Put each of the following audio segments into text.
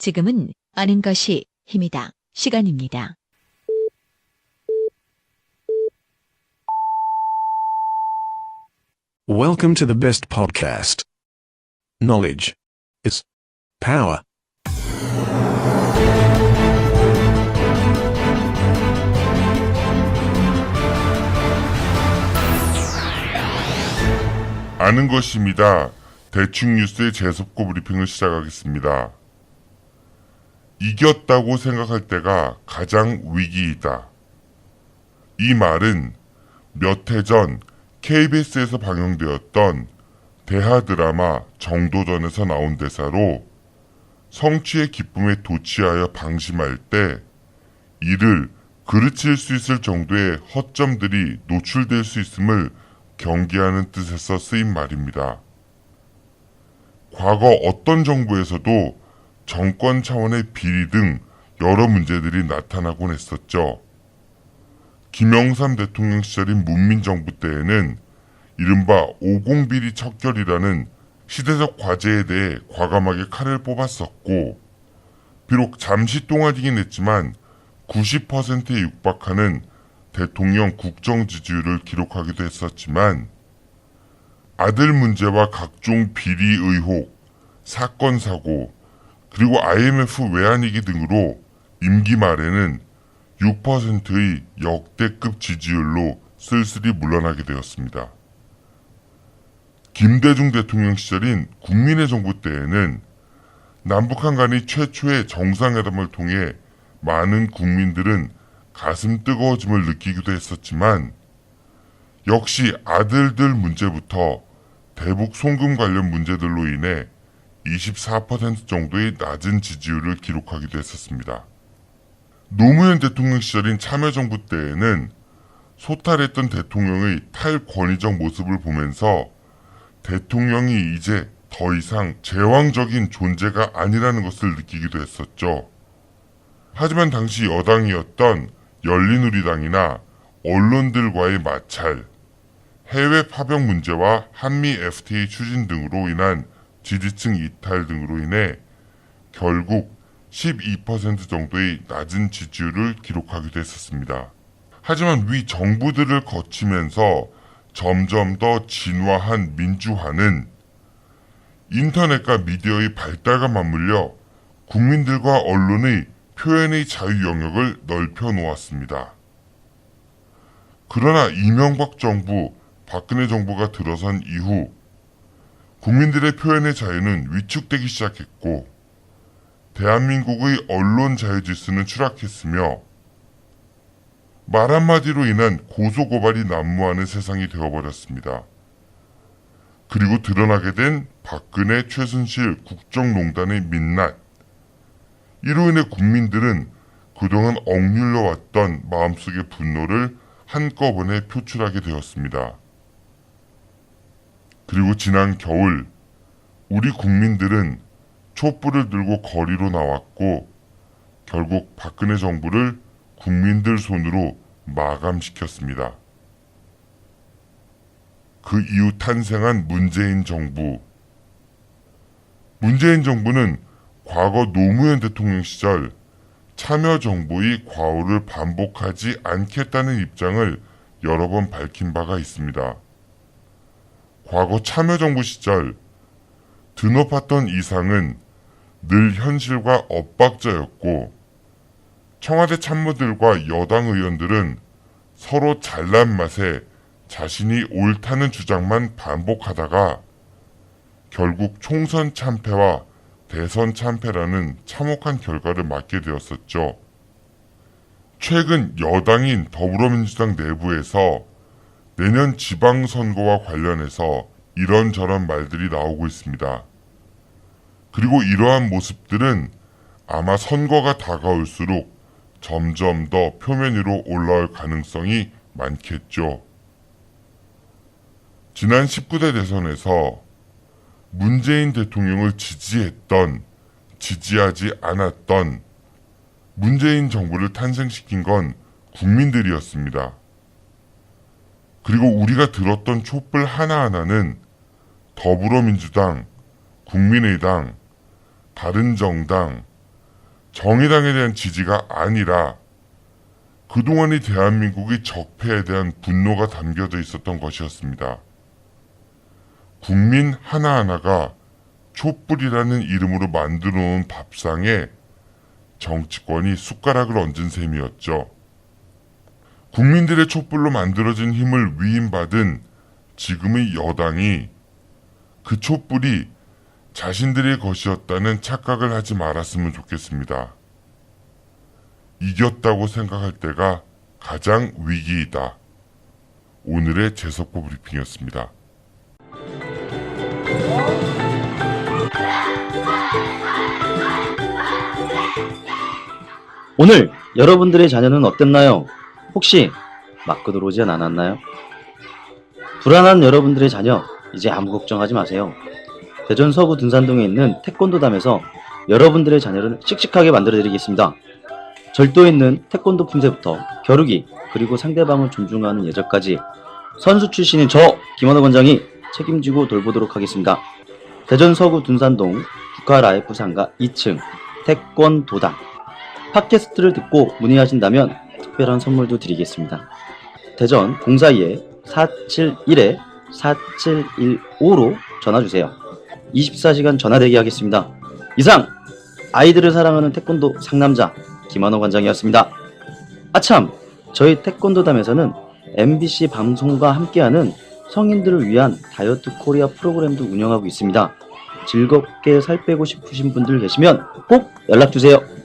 지금은 아는 것이 힘이다. 시간입니다. Welcome to the best podcast. Knowledge is power. 아는 것입니다. 대충 뉴스의 재속고 브리핑을 시작하겠습니다. 이겼다고 생각할 때가 가장 위기이다. 이 말은 몇 해 전 KBS에서 방영되었던 대하 드라마 정도전에서 나온 대사로 성취의 기쁨에 도취하여 방심할 때 이를 그르칠 수 있을 정도의 허점들이 노출될 수 있음을 경계하는 뜻에서 쓰인 말입니다. 과거 어떤 정부에서도 정권 차원의 비리 등 여러 문제들이 나타나곤 했었죠. 김영삼 대통령 시절인 문민정부 때에는 이른바 오공비리 척결이라는 시대적 과제에 대해 과감하게 칼을 뽑았었고, 비록 잠시 동안이긴 했지만 90%에 육박하는 대통령 국정 지지율을 기록하기도 했었지만, 아들 문제와 각종 비리 의혹, 사건 사고, 그리고 IMF 외환위기 등으로 임기 말에는 6%의 역대급 지지율로 쓸쓸히 물러나게 되었습니다. 김대중 대통령 시절인 국민의 정부 때에는 남북한 간의 최초의 정상회담을 통해 많은 국민들은 가슴 뜨거워짐을 느끼기도 했었지만, 역시 아들들 문제부터 대북 송금 관련 문제들로 인해 24% 정도의 낮은 지지율을 기록하기도 했었습니다. 노무현 대통령 시절인 참여정부 때에는 소탈했던 대통령의 탈권위적 모습을 보면서 대통령이 이제 더 이상 제왕적인 존재가 아니라는 것을 느끼기도 했었죠. 하지만 당시 여당이었던 열린우리당이나 언론들과의 마찰, 해외 파병 문제와 한미 FTA 추진 등으로 인한 지지층 이탈 등으로 인해 결국 12% 정도의 낮은 지지율을 기록하기도 했었습니다. 하지만 위 정부들을 거치면서 점점 더 진화한 민주화는 인터넷과 미디어의 발달과 맞물려 국민들과 언론의 표현의 자유 영역을 넓혀 놓았습니다. 그러나 이명박 정부, 박근혜 정부가 들어선 이후 국민들의 표현의 자유는 위축되기 시작했고, 대한민국의 언론 자유 지수는 추락했으며 말 한마디로 인한 고소고발이 난무하는 세상이 되어버렸습니다. 그리고 드러나게 된 박근혜, 최순실 국정농단의 민낯. 이로 인해 국민들은 그동안 억눌려 왔던 마음속의 분노를 한꺼번에 표출하게 되었습니다. 그리고 지난 겨울 우리 국민들은 촛불을 들고 거리로 나왔고, 결국 박근혜 정부를 국민들 손으로 마감시켰습니다. 그 이후 탄생한 문재인 정부. 문재인 정부는 과거 노무현 대통령 시절 참여정부의 과오를 반복하지 않겠다는 입장을 여러 번 밝힌 바가 있습니다. 과거 참여정부 시절 드높았던 이상은 늘 현실과 엇박자였고, 청와대 참모들과 여당 의원들은 서로 잘난 맛에 자신이 옳다는 주장만 반복하다가 결국 총선 참패와 대선 참패라는 참혹한 결과를 맞게 되었었죠. 최근 여당인 더불어민주당 내부에서 내년 지방선거와 관련해서 이런저런 말들이 나오고 있습니다. 그리고 이러한 모습들은 아마 선거가 다가올수록 점점 더 표면 위로 올라올 가능성이 많겠죠. 지난 19대 대선에서 문재인 대통령을 지지했던, 지지하지 않았던 문재인 정부를 탄생시킨 건 국민들이었습니다. 그리고 우리가 들었던 촛불 하나하나는 더불어민주당, 국민의당, 바른정당, 정의당에 대한 지지가 아니라 그동안의 대한민국의 적폐에 대한 분노가 담겨져 있었던 것이었습니다. 국민 하나하나가 촛불이라는 이름으로 만들어 놓은 밥상에 정치권이 숟가락을 얹은 셈이었죠. 국민들의 촛불로 만들어진 힘을 위임받은 지금의 여당이 그 촛불이 자신들의 것이었다는 착각을 하지 말았으면 좋겠습니다. 이겼다고 생각할 때가 가장 위기이다. 오늘의 재석보 브리핑이었습니다. 오늘 여러분들의 자녀는 어땠나요? 혹시 맞고 들어오진 않았나요? 불안한 여러분들의 자녀, 이제 아무 걱정하지 마세요. 대전 서구 둔산동에 있는 태권도담에서 여러분들의 자녀를 씩씩하게 만들어드리겠습니다. 절도에 있는 태권도 품새부터 겨루기, 그리고 상대방을 존중하는 예절까지 선수 출신인 저 김원호 원장이 책임지고 돌보도록 하겠습니다. 대전 서구 둔산동 국화라이프 상가 2층 태권도담. 팟캐스트를 듣고 문의하신다면 특별한 선물도 드리겠습니다. 대전 042-471-4715로 전화주세요. 24시간 전화대기 하겠습니다. 이상 아이들을 사랑하는 태권도 상남자 김한호 관장이었습니다. 아참! 저희 태권도담에서는 MBC 방송과 함께하는 성인들을 위한 다이어트 코리아 프로그램도 운영하고 있습니다. 즐겁게 살 빼고 싶으신 분들 계시면 꼭 연락주세요.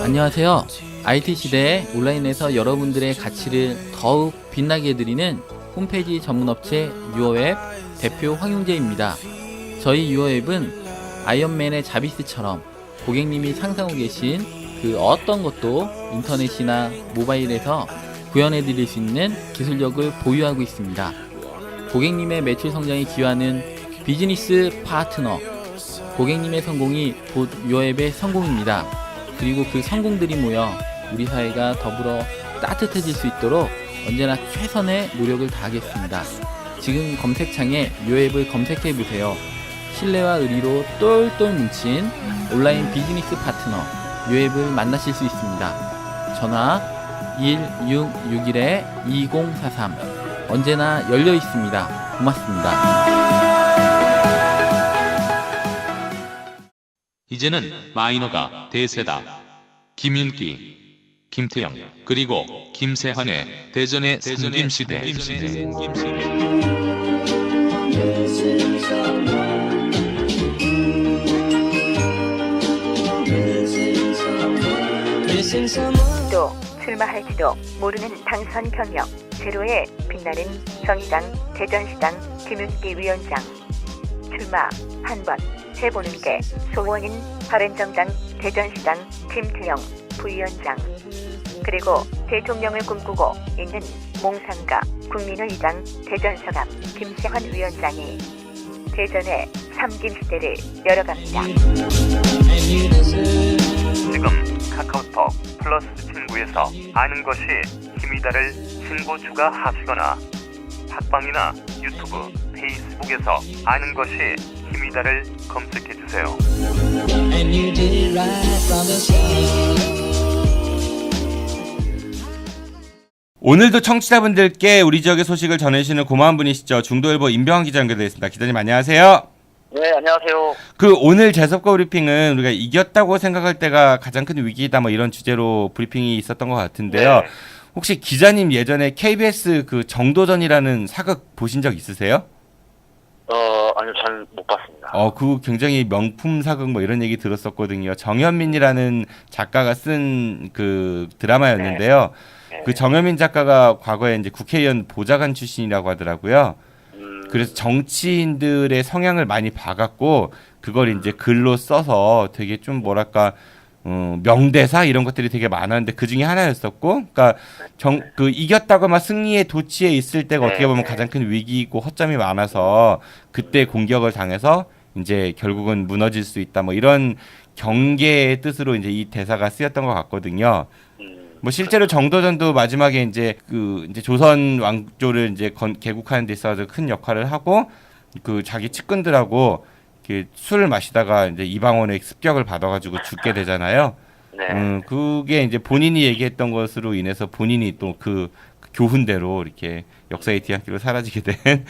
안녕하세요. IT 시대에 온라인에서 여러분들의 가치를 더욱 빛나게 해드리는 홈페이지 전문업체 유어웹 대표 황용재입니다. 저희 유어웹은 아이언맨의 자비스처럼 고객님이 상상하고 계신 그 어떤 것도 인터넷이나 모바일에서 구현해드릴 수 있는 기술력을 보유하고 있습니다. 고객님의 매출 성장에 기여하는 비즈니스 파트너, 고객님의 성공이 곧 유어웹의 성공입니다. 그리고 그 성공들이 모여 우리 사회가 더불어 따뜻해질 수 있도록 언제나 최선의 노력을 다하겠습니다. 지금 검색창에 유어웹을 검색해보세요. 신뢰와 의리로 똘똘 뭉친 온라인 비즈니스 파트너 유어웹을 만나실 수 있습니다. 전화 1661-2043 언제나 열려 있습니다. 고맙습니다. 이제는 마이너가 대세다. 김윤기, 김태영, 그리고 김세환의 대전의 삼김시대. 또 출마할지도 모르는 당선 경력 제로에 빛나는 정의당 대전시당 김윤기 위원장. 출마 한번 해보는 게 소원인 바른정당 대전시당 김태영 부위원장. 그리고 대통령을 꿈꾸고 있는 몽상가 국민의당 대전서갑 김세환 위원장이 대전의 삼김시대를 열어갑니다. 지금 카카오톡 플러스 친구에서 아는 것이 힘이다를 친구 추가하시거나 팟빵이나 유튜브, 페이스북에서 아는 것이 힘이다를 검색해주세요. 오늘도 청취자분들께 우리 지역의 소식을 전해주시는 고마운 분이시죠. 중도일보 임병환 기자 연결되어 있습니다. 기자님 안녕하세요. 네, 안녕하세요. 오늘 재석거 브리핑은 우리가 이겼다고 생각할 때가 가장 큰 위기이다 뭐 이런 주제로 브리핑이 있었던 것 같은데요. 네. 혹시 기자님 예전에 KBS 그 정도전이라는 사극 보신 적 있으세요? 아니요, 잘 못 봤습니다. 그 굉장히 명품 사극 뭐 이런 얘기 들었었거든요. 정현민이라는 작가가 쓴 그 드라마였는데요. 네. 그 정현민 작가가 과거에 이제 국회의원 보좌관 출신이라고 하더라고요. 그래서 정치인들의 성향을 많이 봐갖고 그걸 이제 글로 써서 되게 좀 뭐랄까 명대사 이런 것들이 되게 많았는데 그 중에 하나였었고, 그러니까 그 이겼다고 막 승리의 도취에 있을 때가 어떻게 보면 가장 큰 위기이고 허점이 많아서 그때 공격을 당해서 이제 결국은 무너질 수 있다 뭐 이런 경계의 뜻으로 이제 이 대사가 쓰였던 것 같거든요. 뭐 실제로 정도전도 마지막에 이제 이제 조선 왕조를 이제 개국하는 데 있어서 큰 역할을 하고 그 자기 측근들하고 술을 마시다가 이제 이방원의 습격을 받아가지고 죽게 되잖아요. 네. 그게 이제 본인이 얘기했던 것으로 인해서 본인이 또 그 교훈대로 이렇게 역사의 뒤안길로 사라지게 된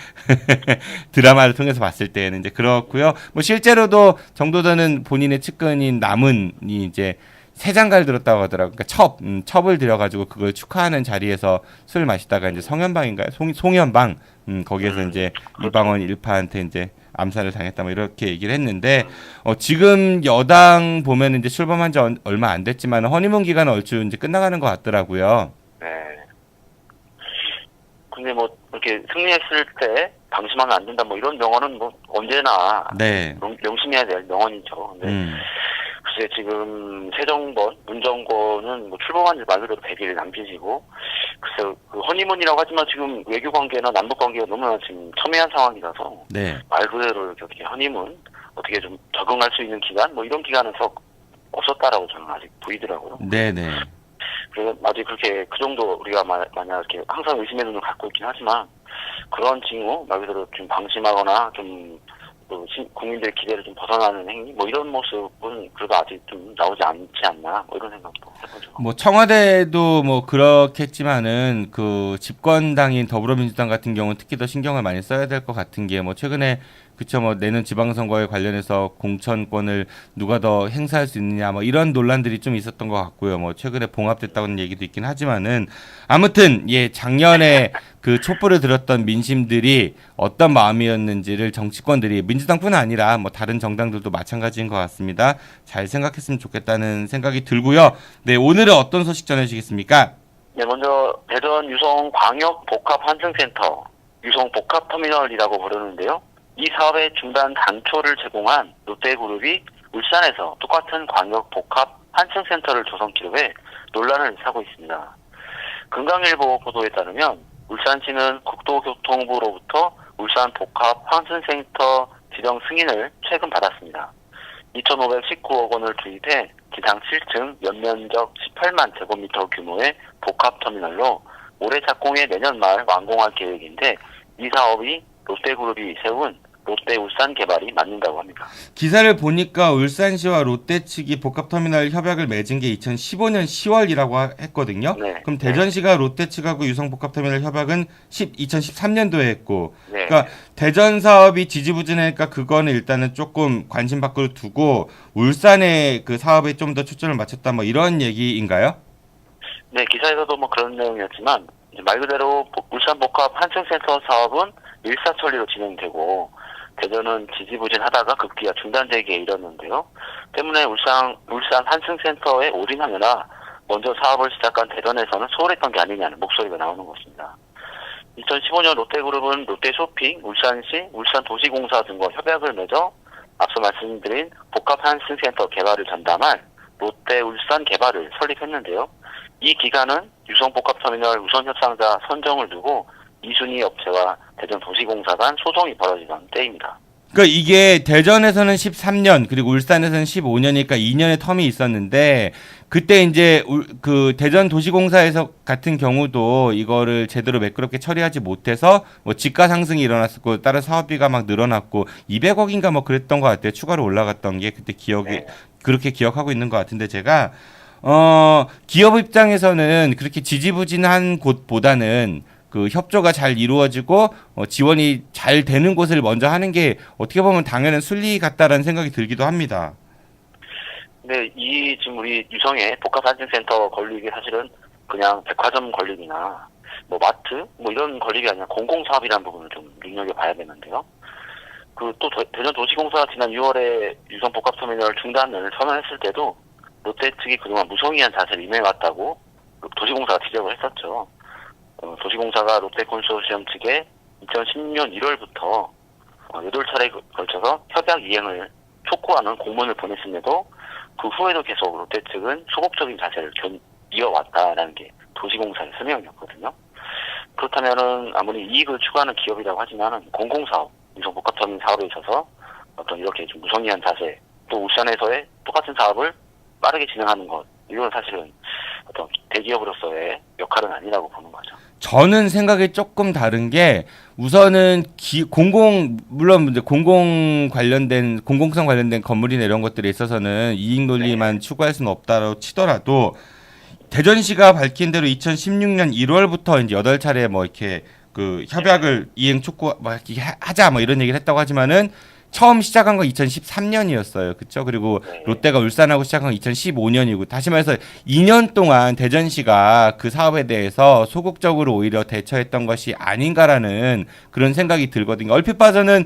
드라마를 통해서 봤을 때는 이제 그렇고요. 뭐 실제로도 정도전은 본인의 측근인 남은이 이제 세 장가를 들었다고 하더라고요. 그러니까 첩을 들여가지고 그걸 축하하는 자리에서 술 마시다가 이제 성현방인가요? 송현방 거기에서 이제 이방원 일파한테 이제 암살을 당했다 뭐 이렇게 얘기를 했는데 지금 여당 보면 이제 출범한 지 얼마 안 됐지만 허니문 기간은 얼추 이제 끝나가는 것 같더라고요. 네. 근데 뭐 이렇게 승리했을 때 방심하면 안 된다 뭐 이런 명언은 뭐 언제나 네. 명심해야 될 명언이죠. 근데 글쎄 지금 새 정권, 문 정권은 뭐 출범한 지 말 그대로 100일 남짓이고 글쎄 그 허니문이라고 하지만 지금 외교 관계나 남북 관계가 너무나 지금 첨예한 상황이라서 네. 말 그대로 이렇게 허니문 어떻게 좀 적응할 수 있는 기간 뭐 이런 기간은 썩 없었다라고 저는 아직 보이더라고요. 네네. 그래서 아직 그렇게 그 정도 우리가 만약 이렇게 항상 의심의 눈을 갖고 있긴 하지만 그런 징후 말 그대로 좀 방심하거나 좀 국민들의 기대를 좀 벗어나는 행위 뭐 이런 모습은 그래도 아직 좀 나오지 않지 않나 뭐 이런 생각도 해보죠. 뭐 청와대도 뭐 그렇겠지만은 그 집권당인 더불어민주당 같은 경우는 특히 더 신경을 많이 써야 될 것 같은 게 뭐 최근에 그쵸 뭐 내년 지방선거에 관련해서 공천권을 누가 더 행사할 수 있느냐 뭐 이런 논란들이 좀 있었던 것 같고요. 뭐 최근에 봉합됐다는 얘기도 있긴 하지만은 아무튼 예 작년에 그 촛불을 들었던 민심들이 어떤 마음이었는지를 정치권들이 민주당뿐 아니라 뭐 다른 정당들도 마찬가지인 것 같습니다. 잘 생각했으면 좋겠다는 생각이 들고요. 네 오늘은 어떤 소식 전해주시겠습니까? 네 먼저 대전 유성 광역 복합 환승센터 유성 복합터미널이라고 부르는데요. 이 사업의 중단 단초를 제공한 롯데그룹이 울산에서 똑같은 광역 복합 환승센터를 조성키로 해 논란을 사고 있습니다. 금강일보 보도에 따르면 울산시는 국토교통부로부터 울산 복합 환승센터 지정 승인을 최근 받았습니다. 2,519억 원을 투입해 지상 7층 연면적 18만 제곱미터 규모의 복합터미널로 올해 착공해 내년 말 완공할 계획인데 이 사업이 롯데그룹이 세운 롯데 울산 개발이 맞는다고 합니다. 기사를 보니까 울산시와 롯데 측이 복합터미널 협약을 맺은 게 2015년 10월이라고 했거든요. 네. 그럼 대전시가 롯데 측하고 유성 복합터미널 협약은 2013년도에 했고 네. 그러니까 대전 사업이 지지부진하니까 그거는 일단은 조금 관심 밖으로 두고 울산의 그 사업에 좀 더 초점을 맞췄다 뭐 이런 얘기인가요? 네, 기사에서도 뭐 그런 내용이었지만 말 그대로 울산 복합 환승센터 사업은 일사천리로 진행되고 대전은 지지부진하다가 급기야 중단되기에 이르렀는데요. 때문에 울산 환승센터에 올인하느라 먼저 사업을 시작한 대전에서는 소홀했던 게 아니냐는 목소리가 나오는 것입니다. 2015년 롯데그룹은 롯데쇼핑, 울산시, 울산도시공사 등과 협약을 맺어 앞서 말씀드린 복합 환승센터 개발을 전담할 롯데 울산 개발을 설립했는데요. 이 기간은 유성복합터미널 우선 협상자 선정을 두고 이순희 업체와 대전도시공사 간 소송이 벌어지던 때입니다. 그러니까 이게 대전에서는 13년 그리고 울산에서는 15년이니까 2년의 텀이 있었는데 그때 이제 그 대전도시공사에서 같은 경우도 이거를 제대로 매끄럽게 처리하지 못해서 뭐 지가 상승이 일어났었고 다른 사업비가 막 늘어났고 200억인가 뭐 그랬던 것 같아요. 추가로 올라갔던 게 그때 기억이 그렇게 기억하고 있는 것 같은데 제가 기업 입장에서는 그렇게 지지부진한 곳보다는 그 협조가 잘 이루어지고 지원이 잘 되는 곳을 먼저 하는 게 어떻게 보면 당연한 순리 같다라는 생각이 들기도 합니다. 네, 이 지금 우리 유성의 복합환승센터 건립이 사실은 그냥 백화점 건립이나 뭐 마트 뭐 이런 건립이 아니라 공공사업이라는 부분을 좀 눈여겨봐야 되는데요. 그 또 대전도시공사가 지난 6월에 유성 복합터미널 중단을 선언했을 때도 롯데 측이 그동안 무성의한 자세를 임해왔다고 도시공사가 지적을 했었죠. 도시공사가 롯데 컨소시엄 측에 2010년 1월부터 8차례에 걸쳐서 협약 이행을 촉구하는 공문을 보냈음에도 그 후에도 계속 롯데 측은 소극적인 자세를 이어왔다라는 게 도시공사의 설명이었거든요. 그렇다면은 아무리 이익을 추구하는 기업이라고 하지만은 공공사업, 유성복합터미널 사업에 있어서 어떤 이렇게 좀 무성의한 자세 또 울산에서의 똑같은 사업을 빠르게 진행하는 것, 이건 사실은 어떤 대기업으로서의 역할은 아니라고 보는 거죠. 저는 생각이 조금 다른 게 우선은 물론 이제 공공성 관련된 건물이나 이런 것들에 있어서는 이익 논리만 추구할 수는 없다고 치더라도 대전시가 밝힌 대로 2016년 1월부터 이제 8차례 뭐 이렇게 그 협약을 이행 촉구 뭐 이렇게 하자 뭐 이런 얘기를 했다고 하지만은 처음 시작한 건 2013년이었어요. 그렇죠? 그리고 롯데가 울산하고 시작한 건 2015년이고 다시 말해서 2년 동안 대전시가 그 사업에 대해서 소극적으로 오히려 대처했던 것이 아닌가라는 그런 생각이 들거든요. 얼핏 봐서는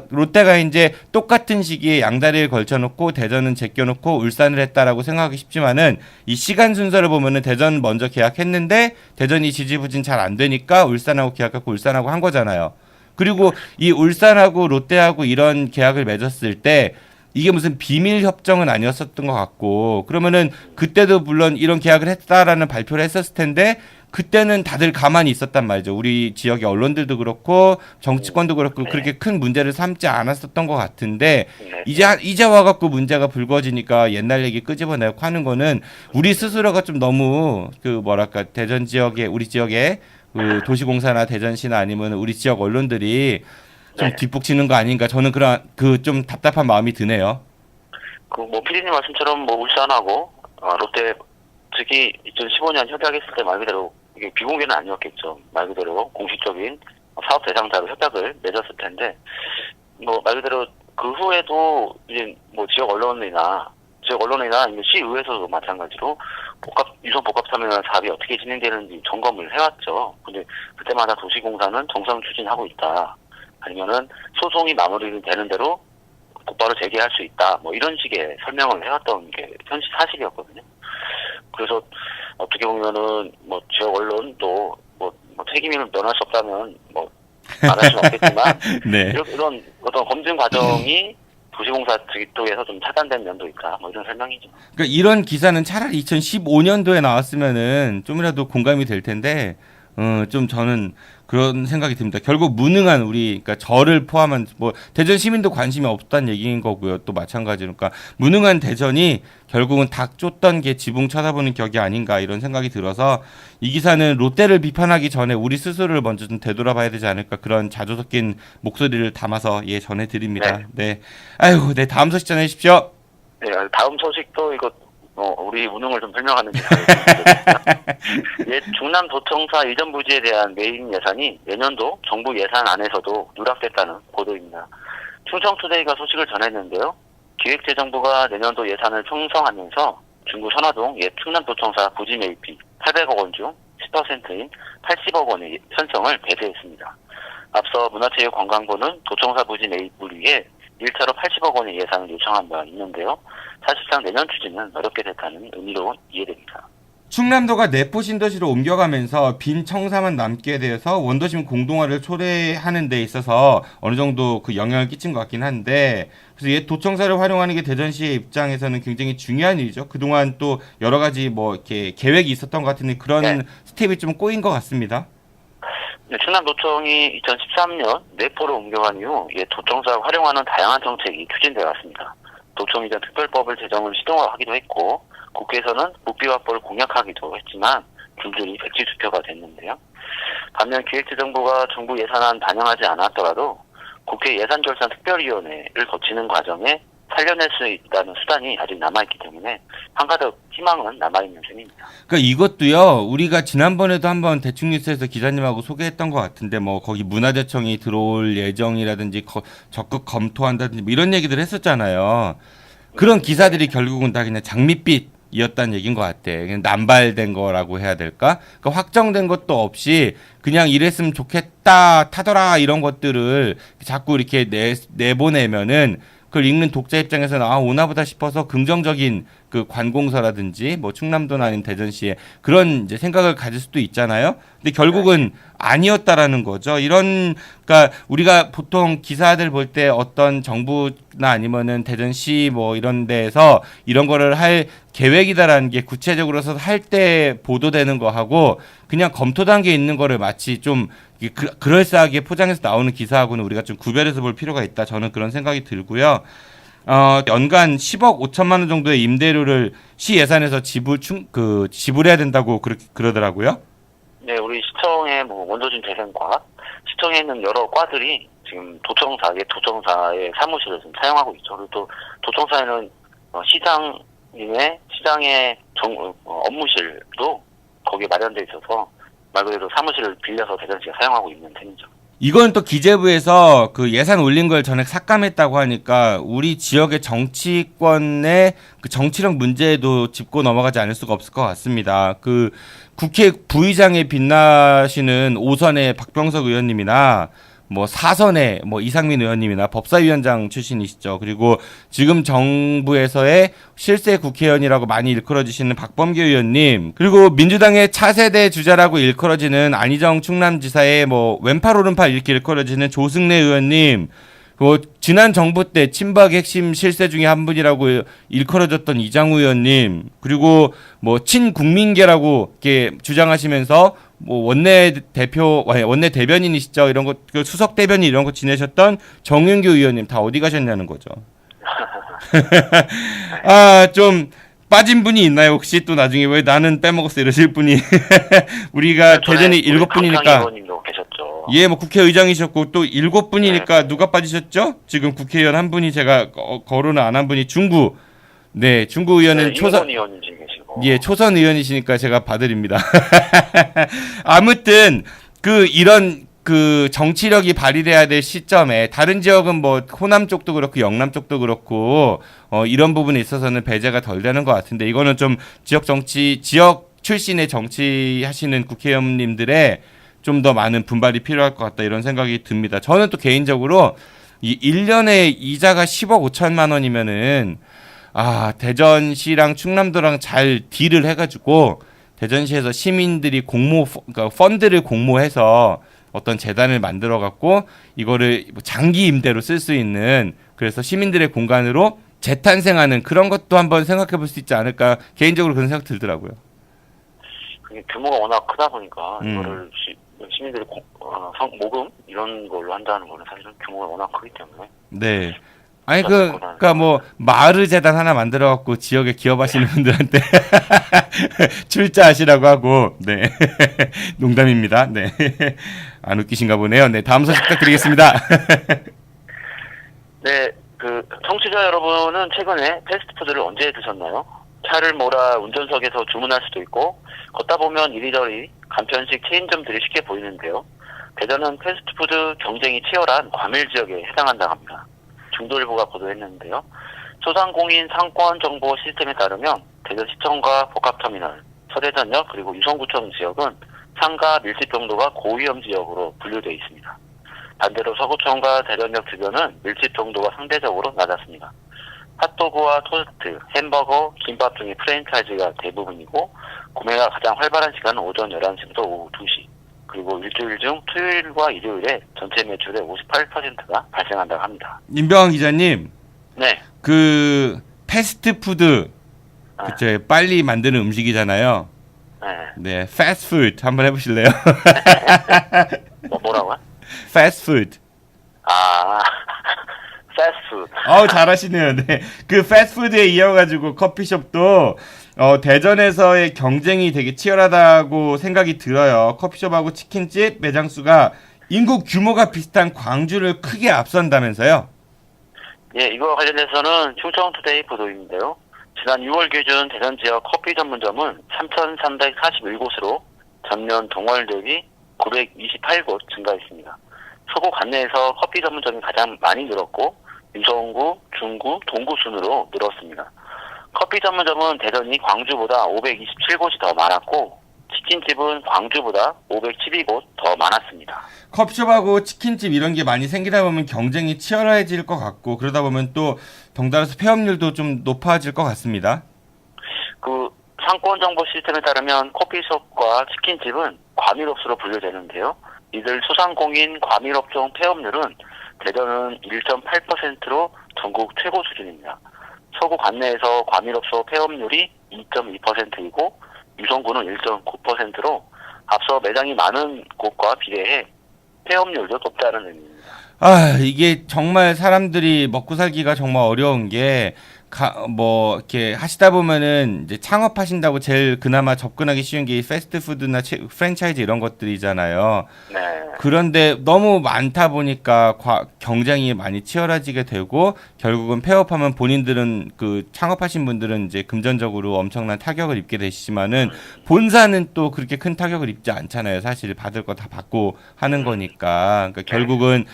롯데가 이제 똑같은 시기에 양다리를 걸쳐놓고 대전은 제껴놓고 울산을 했다라고 생각하기 쉽지만은 이 시간 순서를 보면은 대전 먼저 계약했는데 대전이 지지부진 잘 안 되니까 울산하고 계약하고 울산하고 한 거잖아요. 그리고 이 울산하고 롯데하고 이런 계약을 맺었을 때 이게 무슨 비밀 협정은 아니었었던 것 같고 그러면은 그때도 물론 이런 계약을 했다라는 발표를 했었을 텐데 그때는 다들 가만히 있었단 말이죠. 우리 지역의 언론들도 그렇고 정치권도 그렇고 그렇게 큰 문제를 삼지 않았었던 것 같은데 이제 와갖고 문제가 불거지니까 옛날 얘기 끄집어내고 하는 거는 우리 스스로가 좀 너무 대전 지역에 우리 지역에 그 도시공사나 대전시나 아니면 우리 지역 언론들이 좀 뒷북치는 거 아닌가 저는 그런 좀 답답한 마음이 드네요. 뭐 피디님 말씀처럼 뭐 울산하고 롯데 특히 2015년 협약했을 때 말 그대로 이게 비공개는 아니었겠죠. 말 그대로 공식적인 사업 대상자로 협약을 맺었을 텐데 뭐 말 그대로 그 후에도 이제 뭐 지역 언론이나 아니면 시의회에서도 마찬가지로 유선 복합터미널 사업이 어떻게 진행되는지 점검을 해왔죠. 근데 그때마다 도시공사는 정상 추진하고 있다. 아니면은 소송이 마무리되는 대로 곧바로 재개할 수 있다. 뭐 이런 식의 설명을 해왔던 게 현실 사실이었거든요. 그래서 어떻게 보면은 뭐 지역 언론도 뭐 책임을 면할 수 없다면 뭐 말할 수는 없겠지만 네. 이런 어떤 검증 과정이 도시공사 쪽에서 좀 차단된 면도 있다. 뭐 이런 설명이죠. 그러니까 이런 기사는 차라리 2015년도에 나왔으면은 좀이라도 공감이 될 텐데, 좀 저는 그런 생각이 듭니다. 결국 무능한 그러니까 저를 포함한 뭐 대전 시민도 관심이 없다는 얘기인 거고요. 또 마찬가지로 그러니까 무능한 대전이 결국은 닭 쫓던 게 지붕 쳐다보는 격이 아닌가 이런 생각이 들어서 이 기사는 롯데를 비판하기 전에 우리 스스로를 먼저 좀 되돌아봐야 되지 않을까 그런 자조 섞인 목소리를 담아서 전해드립니다. 네. 아이고, 네 다음 소식 전해주십시오. 네, 다음 소식도 이거 우리 무능을 좀 설명하는지 충남도청사 이전 부지에 대한 메인 예산이 내년도 정부 예산 안에서도 누락됐다는 보도입니다. 충청투데이가 소식을 전했는데요. 기획재정부가 내년도 예산을 편성하면서 중구 선화동 옛 충남도청사 부지 매입비 800억 원 중 10%인 80억 원의 편성을 배제했습니다. 앞서 문화체육관광부는 도청사 부지 매입을 위해 1차로 80억 원의 예산을 요청한 바 있는데요. 사실상 내년 추진은 어렵게 됐다는 의미로 이해됩니다. 충남도가 내포 신도시로 옮겨가면서 빈 청사만 남게 되어서 원도심 공동화를 초래하는 데 있어서 어느 정도 그 영향을 끼친 것 같긴 한데 그래서 옛 도청사를 활용하는 게 대전시의 입장에서는 굉장히 중요한 일이죠. 그동안 또 여러 가지 뭐 이렇게 계획이 있었던 것 같은데 그런 스텝이 좀 꼬인 것 같습니다. 네, 충남도청이 2013년 내포로 옮겨간 이후 옛 도청사를 활용하는 다양한 정책이 추진되어 왔습니다. 도청 이전 특별법을 제정을 시도하기도 했고 국회에서는 국비화법을 공약하기도 했지만 줄줄이 백지투표가 됐는데요. 반면 기획재정부가 정부 예산안 반영하지 않았더라도 국회 예산결산특별위원회를 거치는 과정에 살려낼 수 있다는 수단이 아직 남아있기 때문에 한가득 희망은 남아있는 셈입니다. 그러니까 이것도요. 우리가 지난번에도 한번 대충뉴스에서 기자님하고 소개했던 것 같은데 뭐 거기 문화재청이 들어올 예정이라든지 적극 검토한다든지 뭐 이런 얘기들 했었잖아요. 그런 기사들이 결국은 다 그냥 장밋빛이었다는 얘기인 것 같아. 그냥 남발된 거라고 해야 될까? 그러니까 확정된 것도 없이 그냥 이랬으면 좋겠다, 타더라 이런 것들을 자꾸 이렇게 내보내면은 그걸 읽는 독자 입장에서는 오나보다 싶어서 긍정적인 그 관공서라든지 뭐 충남도나 아니면 대전시에 그런 이제 생각을 가질 수도 있잖아요. 근데 결국은 아니었다라는 거죠. 그러니까 우리가 보통 기사들 볼 때 어떤 정부나 아니면은 대전시 뭐 이런 데에서 이런 거를 할 계획이다라는 게 구체적으로서 할 때 보도되는 거하고 그냥 검토 단계에 있는 거를 마치 좀 그럴싸하게 포장해서 나오는 기사하고는 우리가 좀 구별해서 볼 필요가 있다. 저는 그런 생각이 들고요. 연간 10억 5천만 원 정도의 임대료를 시 예산에서 지불해야 된다고 그러더라고요. 네, 우리 시청의 뭐 원조진 재생과 시청에 있는 여러 과들이 지금 도청사의 사무실을 지금 사용하고 있죠. 그리고 또 도청사에는 시장의 업무실도 거기에 마련돼 있어서 말 그대로 사무실을 빌려서 대전시가 사용하고 있는 셈이죠. 이건 또 기재부에서 그 예산 올린 걸 전액 삭감했다고 하니까 우리 지역의 정치권의 그 정치력 문제에도 짚고 넘어가지 않을 수가 없을 것 같습니다. 그 국회 부의장에 빛나시는 5선의 박병석 의원님이나 뭐 4선의 뭐 이상민 의원님이나 법사위원장 출신이시죠. 그리고 지금 정부에서의 실세 국회의원이라고 많이 일컬어지시는 박범계 의원님, 그리고 민주당의 차세대 주자라고 일컬어지는 안희정 충남지사의 뭐 왼팔 오른팔 이렇게 일컬어지는 조승래 의원님, 지난 정부 때 친박 핵심 실세 중에 한 분이라고 일컬어졌던 이장우 의원님, 그리고 뭐 친국민계라고 이렇게 주장하시면서 뭐 원내 대변인이시죠. 이런 거 수석 대변인 이런 거 지내셨던 정윤규 의원님 다 어디 가셨냐는 거죠. 좀 빠진 분이 있나요? 혹시 또 나중에 왜 나는 빼먹었어 이러실 분이. 우리가 대전이 7분이니까. 예, 뭐 국회의장이셨고 또 7분이니까 누가 빠지셨죠? 지금 국회의원 한 분이 제가 거론을 안 한 분이 중구. 네, 중구 의원은 초선 의원님 지금 계시고. 예, 초선 의원이시니까 제가 봐드립니다. 아무튼 이런 정치력이 발휘돼야 될 시점에 다른 지역은 뭐 호남 쪽도 그렇고 영남 쪽도 그렇고 이런 부분에 있어서는 배제가 덜 되는 것 같은데, 이거는 좀 지역 출신의 정치하시는 국회의원님들의 좀 더 많은 분발이 필요할 것 같다 이런 생각이 듭니다. 저는 또 개인적으로 이 1년에 이자가 10억 5천만 원이면은 대전시랑 충남도랑 잘 딜을 해가지고 대전시에서 시민들이 그러니까 펀드를 공모해서 어떤 재단을 만들어 갖고 이거를 장기 임대로 쓸 수 있는, 그래서 시민들의 공간으로 재탄생하는 그런 것도 한번 생각해 볼 수 있지 않을까, 개인적으로 그런 생각 들더라고요. 그게 규모가 워낙 크다 보니까 이거를 시민들이 모금 이런 걸로 한다는 거는 사실은 규모가 워낙 크기 때문에. 네. 아니 그러니까 뭐 마을 재단 하나 만들어 갖고 지역에 기업하시는 분들한테 출자하시라고 하고. 네. 농담입니다. 네. 안 웃기신가 보네요. 네, 다음 소식 부탁드리겠습니다. 네, 청취자 여러분은 최근에 패스트푸드를 언제 드셨나요? 차를 몰아 운전석에서 주문할 수도 있고 걷다 보면 이리저리 간편식 체인점들이 쉽게 보이는데요. 대전은 패스트푸드 경쟁이 치열한 과밀 지역에 해당한다고 합니다. 중도일보가 보도했는데요. 소상공인 상권 정보 시스템에 따르면 대전시청과 복합터미널, 서대전역 그리고 유성구청 지역은 상가 밀집 정도가 고위험 지역으로 분류되어 있습니다. 반대로 서구청과 대전역 주변은 밀집 정도가 상대적으로 낮았습니다. 핫도그와 토스트, 햄버거, 김밥 등의 프랜차이즈가 대부분이고 구매가 가장 활발한 시간은 오전 11시부터 오후 2시, 그리고 일주일 중 토요일과 일요일에 전체 매출의 58%가 발생한다고 합니다. 임병환 기자님. 네. 패스트푸드, 그쵸, 빨리 만드는 음식이잖아요. 네. 네, 패스트푸드 한번 해보실래요? 뭐라고요? 패스트푸드. 패스트푸드. 잘하시네요. 네. 패스트푸드에 이어가지고 커피숍도 대전에서의 경쟁이 되게 치열하다고 생각이 들어요. 커피숍하고 치킨집 매장 수가 인구 규모가 비슷한 광주를 크게 앞선다면서요? 예, 이거와 관련해서는 충청투데이 보도인데요. 지난 6월 기준 대전 지역 커피 전문점은 3,341곳으로 전년 동월 대비 928곳 증가했습니다. 서구 관내에서 커피 전문점이 가장 많이 늘었고 유성구, 중구, 동구 순으로 늘었습니다. 커피 전문점은 대전이 광주보다 527곳이 더 많았고 치킨집은 광주보다 512곳 더 많았습니다. 커피숍하고 치킨집 이런 게 많이 생기다 보면 경쟁이 치열해질 것 같고, 그러다 보면 또 덩달아서 폐업률도 좀 높아질 것 같습니다. 상권 정보 시스템에 따르면 커피숍과 치킨집은 과밀업소로 분류되는데요. 이들 소상공인 과밀업종 폐업률은 대전은 1.8%로 전국 최고 수준입니다. 서구 관내에서 과밀업소 폐업률이 2.2%이고 유성구는 1.9%로 앞서 매장이 많은 곳과 비례해 폐업률도 높다는 의미입니다. 이게 정말 사람들이 먹고 살기가 정말 어려운 게, 뭐, 이렇게 하시다 보면은 이제 창업하신다고 제일 그나마 접근하기 쉬운 게 패스트푸드나 프랜차이즈 이런 것들이잖아요. 네. 그런데 너무 많다 보니까 경쟁이 많이 치열해지게 되고, 결국은 폐업하면 본인들은 그 창업하신 분들은 이제 금전적으로 엄청난 타격을 입게 되시지만은 본사는 또 그렇게 큰 타격을 입지 않잖아요. 사실 받을 거 다 받고 하는 거니까. 그러니까 결국은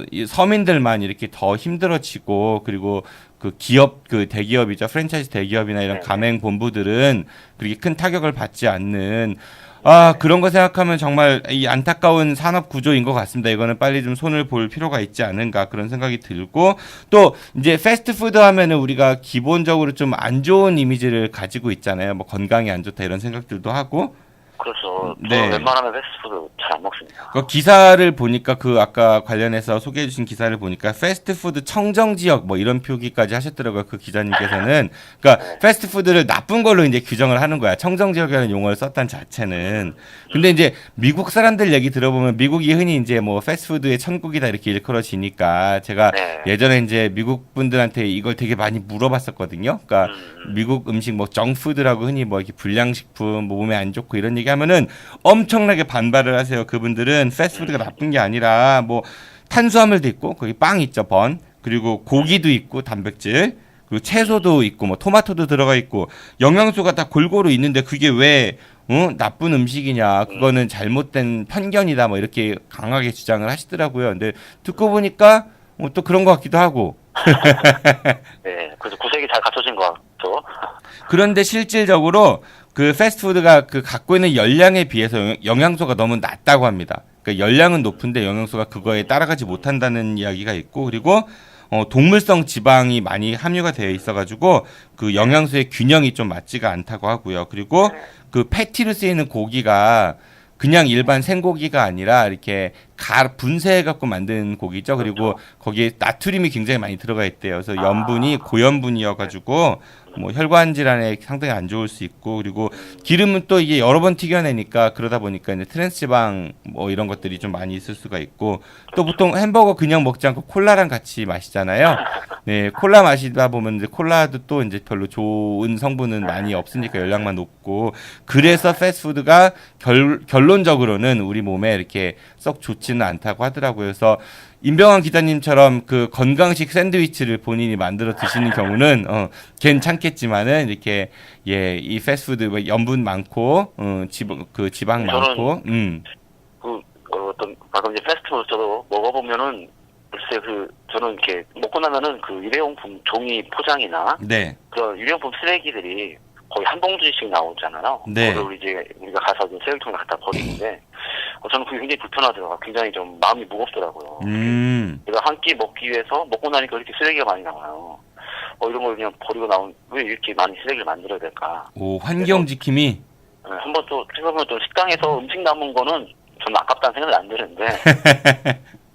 이 서민들만 이렇게 더 힘들어지고, 그리고 그 기업, 그 대기업이죠. 프랜차이즈 대기업이나 이런 가맹 본부들은 그렇게 큰 타격을 받지 않는, 그런 거 생각하면 정말 이 안타까운 산업 구조인 것 같습니다. 이거는 빨리 좀 손을 볼 필요가 있지 않은가 그런 생각이 들고, 또 이제 패스트푸드 하면은 우리가 기본적으로 좀 안 좋은 이미지를 가지고 있잖아요. 뭐 건강에 안 좋다 이런 생각들도 하고. 그렇죠. 네. 저는 웬만하면 패스트푸드 잘 안 먹습니다. 그 기사를 보니까 그 아까 관련해서 소개해 주신 기사를 보니까 패스트푸드 청정 지역 뭐 이런 표기까지 하셨더라고요. 그 기자님께서는. 그러니까 패스트푸드를 나쁜 걸로 이제 규정을 하는 거야. 청정 지역이라는 용어를 썼단 자체는. 근데 이제 미국 사람들 얘기 들어보면 미국이 흔히 이제 뭐 패스트푸드의 천국이다 이렇게 일컬어지니까 제가 예전에 이제 미국 분들한테 이걸 되게 많이 물어봤었거든요. 그러니까 미국 음식 뭐 정푸드라고 흔히 뭐 이렇게 불량식품 뭐 몸에 안 좋고 이런 얘기 하면은 엄청나게 반발을 하세요. 그분들은 패스트푸드가 나쁜 게 아니라 뭐 탄수화물도 있고 거기 빵 있죠, 번. 그리고 고기도 있고 단백질. 그리고 채소도 있고 뭐 토마토도 들어가 있고 영양소가 다 골고루 있는데 그게 왜 나쁜 음식이냐. 그거는 잘못된 편견이다. 뭐 이렇게 강하게 주장을 하시더라고요. 근데 듣고 보니까 또 그런 것 같기도 하고. 네. 그래서 구색이 잘 갖춰진 것 같죠. 그런데 실질적으로 그 패스트푸드가 그 갖고 있는 열량에 비해서 영양소가 너무 낮다고 합니다. 그러니까 열량은 높은데 영양소가 그거에 따라가지 못한다는 이야기가 있고, 그리고 동물성 지방이 많이 함유가 되어 있어가지고 그 영양소의 균형이 좀 맞지가 않다고 하고요. 그리고 그 패티로 쓰이는 고기가 그냥 일반 생고기가 아니라 이렇게 분쇄해갖고 만든 고기죠. 그리고 거기에 나트륨이 굉장히 많이 들어가 있대요. 그래서 염분이 고염분이어가지고 뭐 혈관 질환에 상당히 안 좋을 수 있고, 그리고 기름은 또 이게 여러 번 튀겨내니까 그러다 보니까 이제 트랜스지방 뭐 이런 것들이 좀 많이 있을 수가 있고, 또 보통 햄버거 그냥 먹지 않고 콜라랑 같이 마시잖아요. 네, 콜라 마시다 보면 이제 콜라도 또 이제 별로 좋은 성분은 많이 없으니까 열량만 높고, 그래서 패스트푸드가 결론적으로는 우리 몸에 이렇게 썩 좋지는 않다고 하더라고요. 그래서 임병환 기자님처럼 그 건강식 샌드위치를 본인이 만들어 드시는 경우는 괜찮겠지만은 이렇게 이 패스트푸드 뭐 염분 많고 지방 많고 어떤 방금 이제 패스트푸드 저도 먹어보면은 글쎄 저는 이렇게 먹고 나면은 그 일회용품 종이 포장이나 그런 일회용품 쓰레기들이 거의 한 봉지씩 나오잖아요. 네. 그걸 이제 우리가 가서 이제 쓰레기통에 갖다 버리는데 저는 그게 굉장히 불편하더라고요. 굉장히 좀 마음이 무겁더라고요. 제가 한 끼 먹기 위해서 먹고 나니까 이렇게 쓰레기가 많이 나와요. 이런 걸 그냥 버리고 왜 이렇게 많이 쓰레기를 만들어야 될까? 오, 환경 지킴이. 한번 또 생각해보면 또 식당에서 음식 남은 거는 저는 아깝다는 생각이 안 드는데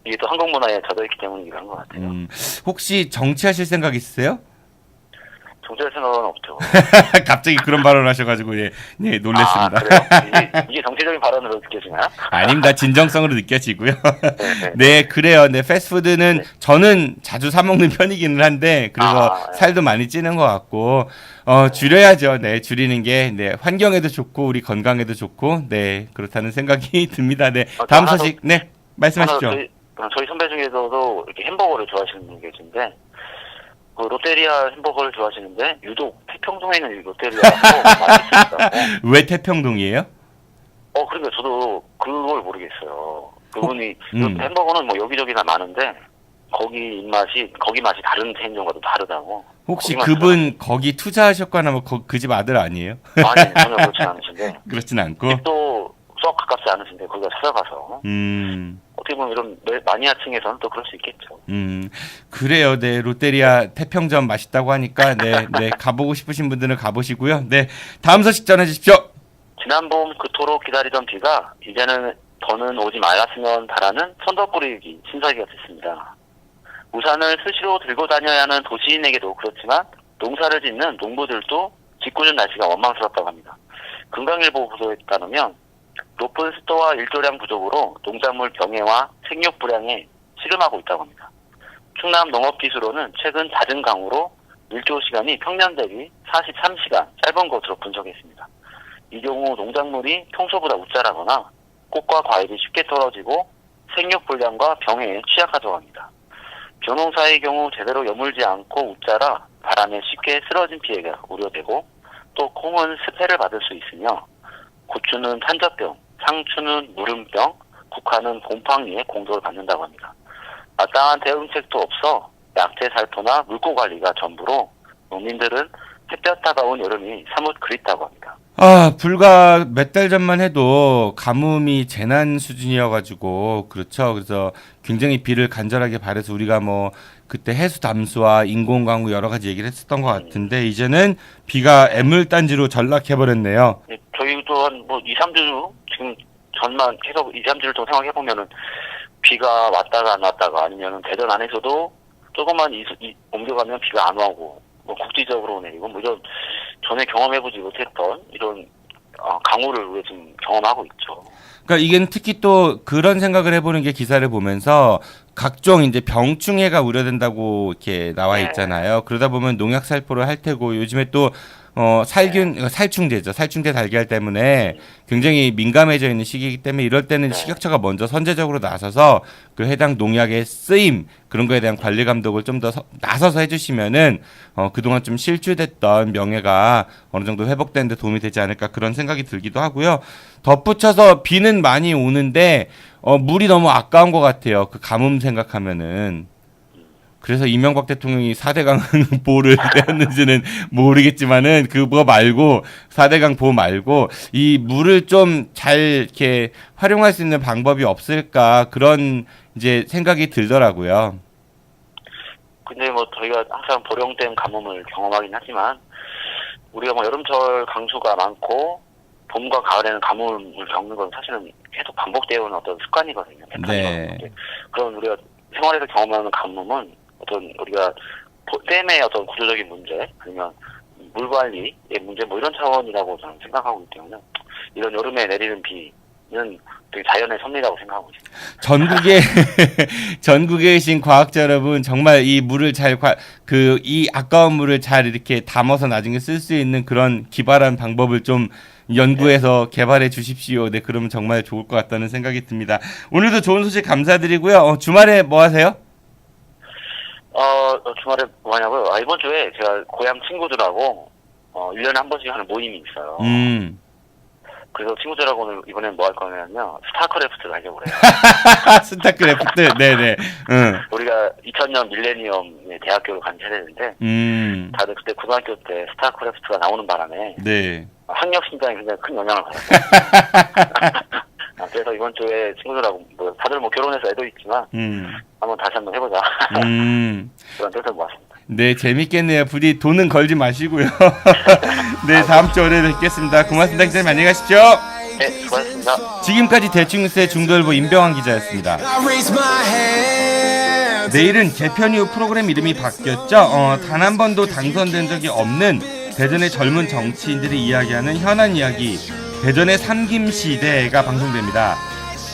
이게 또 한국 문화에 젖어있기 때문이란 것 같아요. 혹시 정치하실 생각 있으세요? 정치할 생각은 없죠. 갑자기 그런 발언을 하셔가지고 놀랬습니다. 그래요? 이게 정치적인 발언으로 느껴지나요? 아닙니다. 진정성으로 느껴지고요. 네, 그래요. 네, 패스트푸드는 저는 자주 사 먹는 편이기는 한데 그래서 살도 많이 찌는 것 같고 줄여야죠. 네, 줄이는 게 환경에도 좋고 우리 건강에도 좋고 그렇다는 생각이 듭니다. 네, 다음 소식 말씀하시죠. 저희 선배 중에서도 이렇게 햄버거를 좋아하시는 분이 계신데. 롯데리아 햄버거를 좋아하시는데 유독 태평동에 있는 롯데리아가 맛있습니다. 왜 태평동이에요? 그러니까 저도 그걸 모르겠어요. 그분이 햄버거는 뭐 여기저기 다 많은데 거기 맛이 다른 체인점과도 다르다고. 혹시 그분 거기 투자하셨거나 뭐 그 집 아들 아니에요? 아니, 전혀 그렇진 않으신데. 그렇진 않고. 또 썩 가깝지 않으신데 거기가 찾아가서. 어떻게 보면 이런 마니아층에서는 또 그럴 수 있겠죠. 그래요. 네, 롯데리아 태평점 맛있다고 하니까 가보고 싶으신 분들은 가보시고요. 네, 다음 소식 전해주십시오. 지난 봄 그토록 기다리던 비가 이제는 더는 오지 말았으면 바라는 천덕 꾸리기 신설기가 됐습니다. 우산을 수시로 들고 다녀야 하는 도시인에게도 그렇지만 농사를 짓는 농부들도 짓궂은 날씨가 원망스럽다고 합니다. 금강일보 보도에 따르면 높은 습도와 일조량 부족으로 농작물 병해와 생육 불량에 씨름하고 있다고 합니다. 충남 농업기술원은 최근 잦은 강우로 일조 시간이 평년 대비 43시간 짧은 것으로 분석했습니다. 이 경우 농작물이 평소보다 웃자라거나 꽃과 과일이 쉽게 떨어지고 생육 불량과 병에 취약하다고 합니다. 벼농사의 경우 제대로 여물지 않고 웃자라 바람에 쉽게 쓰러진 피해가 우려되고 또 콩은 스패를 받을 수 있으며 고추는 탄저병, 상추는 무름병, 국화는 곰팡이에 공격을 받는다고 합니다. 마땅한 대응책도 없어 약재 살포나 물고 관리가 전부로 농민들은 햇볕 다가온 여름이 사뭇 그립다고 합니다. 불과 몇 달 전만 해도 가뭄이 재난 수준이어가지고 그렇죠. 그래서 굉장히 비를 간절하게 바래서 우리가 뭐 그때 해수 담수와 인공 강우 여러 가지 얘기를 했었던 것 같은데 이제는 비가 애물단지로 전락해버렸네요. 네, 저희도 한 뭐 2, 3주 지금 전만 계속 2, 3주를 좀 생각해 보면은 비가 왔다가 안 왔다가 아니면은 대전 안에서도 조금만 옮겨가면 비가 안 오고 뭐 국지적으로 내리고 뭐 이런 전에 경험해보지 못했던 이런 강우를 우리가 지금 경험하고 있죠. 그러니까 이게 특히 또 그런 생각을 해보는 게 기사를 보면서 각종 이제 병충해가 우려된다고 이렇게 나와 있잖아요. 그러다 보면 농약 살포를 할 테고 요즘에 또 살충제죠. 살충제 달걀 때문에 굉장히 민감해져 있는 시기이기 때문에 이럴 때는 식약처가 먼저 선제적으로 나서서 그 해당 농약의 쓰임 그런 거에 대한 관리 감독을 좀 더 나서서 해주시면은 그동안 좀 실추됐던 명예가 어느 정도 회복되는 데 도움이 되지 않을까 그런 생각이 들기도 하고요. 덧붙여서 비는 많이 오는데 물이 너무 아까운 것 같아요. 그 가뭄 생각하면은. 그래서 이명박 대통령이 4대강 보호를 했는지는 모르겠지만은 그거 말고 4대강 보호 말고 이 물을 좀 잘 이렇게 활용할 수 있는 방법이 없을까 그런 이제 생각이 들더라고요. 근데 뭐 저희가 항상 보령댐 가뭄을 경험하긴 하지만 우리가 뭐 여름철 강수가 많고 봄과 가을에는 가뭄을 겪는 건 사실은 계속 반복되어 오는 어떤 습관이거든요. 네. 그런 우리가 생활에서 경험하는 가뭄은 어떤 우리가 댐의 어떤 구조적인 문제 아니면 물 관리의 문제 뭐 이런 차원이라고 저는 생각하고 있기 때문에 이런 여름에 내리는 비는 되게 자연의 섭리라고 생각하고 있습니다. 전국에 계신 과학자 여러분 정말 이 물을 이 아까운 물을 잘 이렇게 담아서 나중에 쓸 수 있는 그런 기발한 방법을 좀 연구해서 개발해 주십시오. 네, 그러면 정말 좋을 것 같다는 생각이 듭니다. 오늘도 좋은 소식 감사드리고요. 주말에 뭐 하세요? 주말에 뭐 하냐고요? 이번 주에 제가 고향 친구들하고 1년에 한 번씩 하는 모임이 있어요. 그래서 친구들하고 오늘 이번엔 뭐 할 거냐면요. 스타크래프트를 하려고 그래요. 스타크래프트? 네네. 우리가 2000년 밀레니엄에 대학교를 간 세대인데 다들 그때 고등학교 때 스타크래프트가 나오는 바람에 네. 학력 신장에 굉장히 큰 영향을 받았어요. 그래서 이번 주에 친구들하고 뭐 다들 뭐 결혼해서 애도 있지만 한번 다시 한번 해보자. 그런 뜻을 모았습니다. 네, 재밌겠네요. 부디 돈은 걸지 마시고요. 네, 다음 주 월요일에 뵙겠습니다. 고맙습니다. 기자님 안녕히 가십시오. 네, 수고하셨습니다. 지금까지 대충뉴스의 중도일보 임병환 기자였습니다. 내일은 개편 이후 프로그램 이름이 바뀌었죠. 단 한 번도 당선된 적이 없는 대전의 젊은 정치인들이 이야기하는 현안 이야기 대전의 삼김시대가 방송됩니다.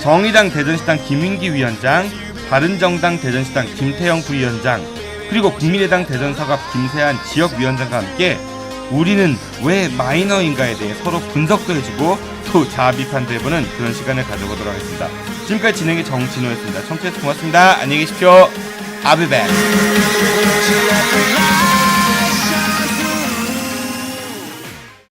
정의당 대전시당 김윤기 위원장, 바른정당 대전시당 김태형 부위원장, 그리고 국민의당 대전서갑 김세한 지역위원장과 함께 우리는 왜 마이너인가에 대해 서로 분석도 해주고 또 자아 비판도 해보는 그런 시간을 가져보도록 하겠습니다. 지금까지 진행의 정진호였습니다. 청취해주셔서 고맙습니다. 안녕히 계십시오. I'll be back.